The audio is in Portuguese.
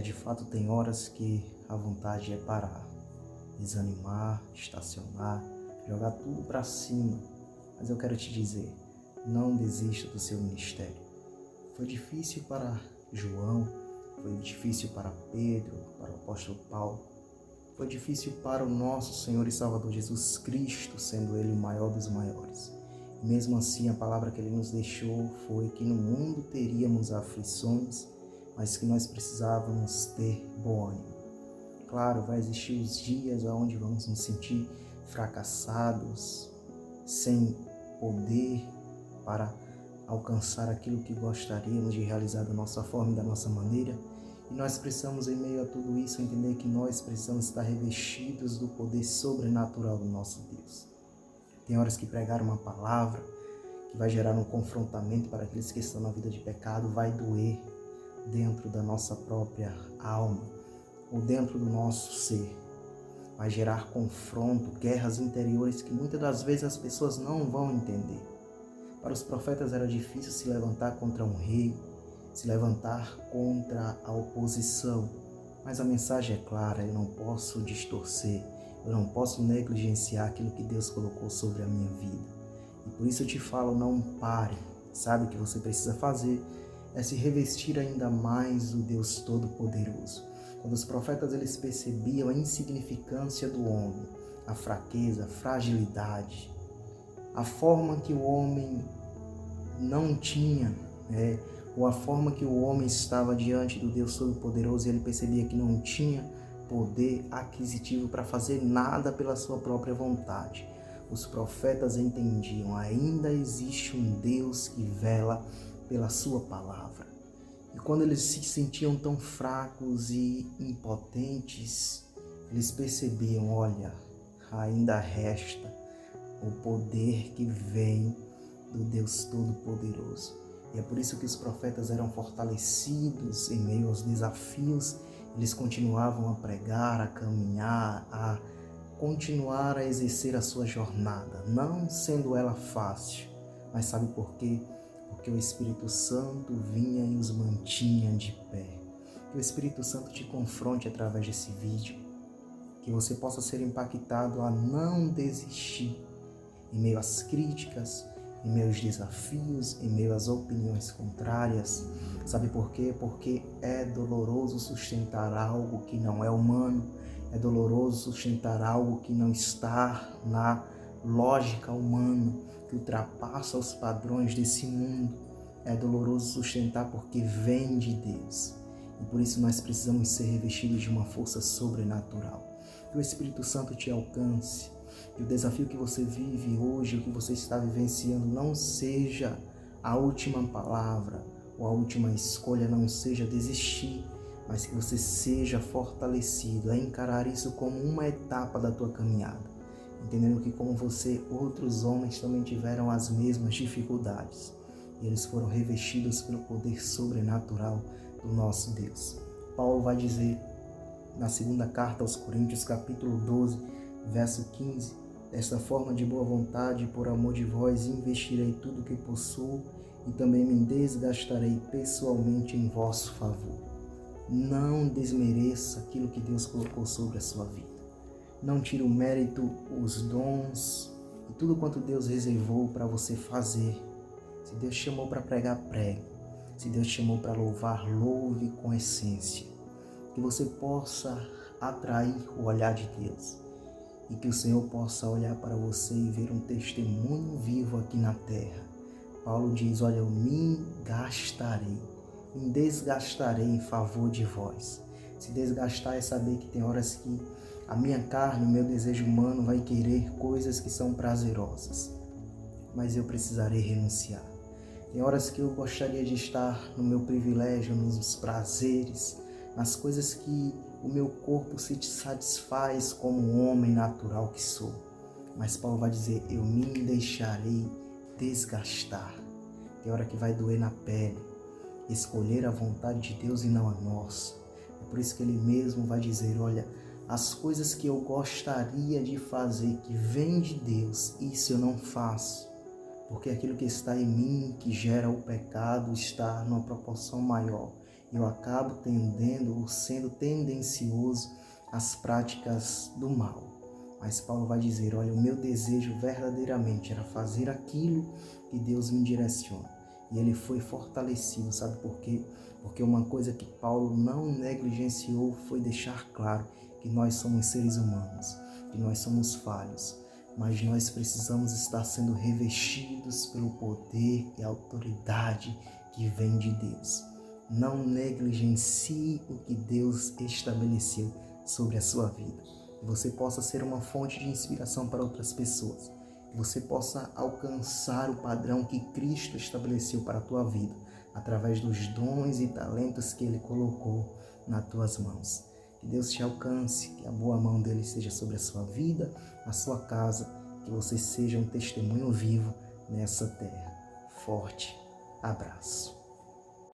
De fato tem horas que a vontade é parar, desanimar, estacionar, jogar tudo para cima. Mas eu quero te dizer, não desista do seu ministério. Foi difícil para João, foi difícil para Pedro, para o apóstolo Paulo. Foi difícil para o nosso Senhor e Salvador Jesus Cristo, sendo Ele o maior dos maiores. E mesmo assim, a palavra que Ele nos deixou foi que no mundo teríamos aflições, mas que nós precisávamos ter bom ânimo. Claro, vai existir os dias onde vamos nos sentir fracassados, sem poder para alcançar aquilo que gostaríamos de realizar da nossa forma e da nossa maneira. E nós precisamos, em meio a tudo isso, entender que nós precisamos estar revestidos do poder sobrenatural do nosso Deus. Tem horas que pregar uma palavra que vai gerar um confrontamento para aqueles que estão na vida de pecado, vai doer dentro da nossa própria alma ou dentro do nosso ser. Vai gerar confronto, guerras interiores que muitas das vezes as pessoas não vão entender. Para os profetas era difícil se levantar contra um rei, se levantar contra a oposição. Mas a mensagem é clara, eu não posso distorcer, eu não posso negligenciar aquilo que Deus colocou sobre a minha vida. E por isso eu te falo, não pare. Sabe o que você precisa fazer? É se revestir ainda mais do Deus Todo-Poderoso. Quando os profetas eles percebiam a insignificância do homem, a fraqueza, a fragilidade, a forma que o homem não tinha, ou a forma que o homem estava diante do Deus Todo-Poderoso, e ele percebia que não tinha poder aquisitivo para fazer nada pela sua própria vontade. Os profetas entendiam, ainda existe um Deus que vela pela sua palavra. E quando eles se sentiam tão fracos e impotentes, eles percebiam, olha, ainda resta o poder que vem do Deus Todo-Poderoso. E é por isso que os profetas eram fortalecidos em meio aos desafios. Eles continuavam a pregar, a caminhar, a continuar a exercer a sua jornada, não sendo ela fácil. Mas sabe por quê? Porque o Espírito Santo vinha e os mantinha de pé. Que o Espírito Santo te confronte através desse vídeo. Que você possa ser impactado a não desistir em meio às críticas, em meio aos desafios, em meio às opiniões contrárias. Sabe por quê? Porque é doloroso sustentar algo que não é humano, é doloroso sustentar algo que não está na lógica humana, que ultrapassa os padrões desse mundo. É doloroso sustentar porque vem de Deus. E por isso nós precisamos ser revestidos de uma força sobrenatural. Que o Espírito Santo te alcance. Que o desafio que você vive hoje, o que você está vivenciando, não seja a última palavra ou a última escolha, não seja desistir, mas que você seja fortalecido a encarar isso como uma etapa da tua caminhada. Entendendo que como você, outros homens também tiveram as mesmas dificuldades. E eles foram revestidos pelo poder sobrenatural do nosso Deus. Paulo vai dizer na segunda carta aos Coríntios, capítulo 12, verso 15, desta forma de boa vontade, por amor de vós, investirei tudo que possuo e também me desgastarei pessoalmente em vosso favor. Não desmereça aquilo que Deus colocou sobre a sua vida. Não tire o mérito, os dons e tudo quanto Deus reservou para você fazer. Se Deus te chamou para pregar, pregue. Se Deus te chamou para louvar, louve com essência. Que você possa atrair o olhar de Deus. E que o Senhor possa olhar para você e ver um testemunho vivo aqui na terra. Paulo diz, olha, eu me desgastarei em favor de vós. Se desgastar é saber que tem horas que a minha carne, o meu desejo humano vai querer coisas que são prazerosas. Mas eu precisarei renunciar. Tem horas que eu gostaria de estar no meu privilégio, nos prazeres, nas coisas que o meu corpo se satisfaz como um homem natural que sou. Mas Paulo vai dizer, eu me deixarei desgastar. Tem hora que vai doer na pele. Escolher a vontade de Deus e não a nossa. É por isso que ele mesmo vai dizer, olha, as coisas que eu gostaria de fazer, que vem de Deus, isso eu não faço. Porque aquilo que está em mim, que gera o pecado, está numa proporção maior. eu acabo tendendo ou sendo tendencioso às práticas do mal. Mas Paulo vai dizer, olha, o meu desejo verdadeiramente era fazer aquilo que Deus me direciona. E ele foi fortalecido, sabe por quê? Porque uma coisa que Paulo não negligenciou foi deixar claro que nós somos seres humanos, que nós somos falhos, mas nós precisamos estar sendo revestidos pelo poder e autoridade que vem de Deus. Não negligencie o que Deus estabeleceu sobre a sua vida. Que você possa ser uma fonte de inspiração para outras pessoas. Que você possa alcançar o padrão que Cristo estabeleceu para a tua vida, através dos dons e talentos que Ele colocou nas tuas mãos. Que Deus te alcance, que a boa mão dele esteja sobre a sua vida, a sua casa, que você seja um testemunho vivo nessa terra. Forte abraço.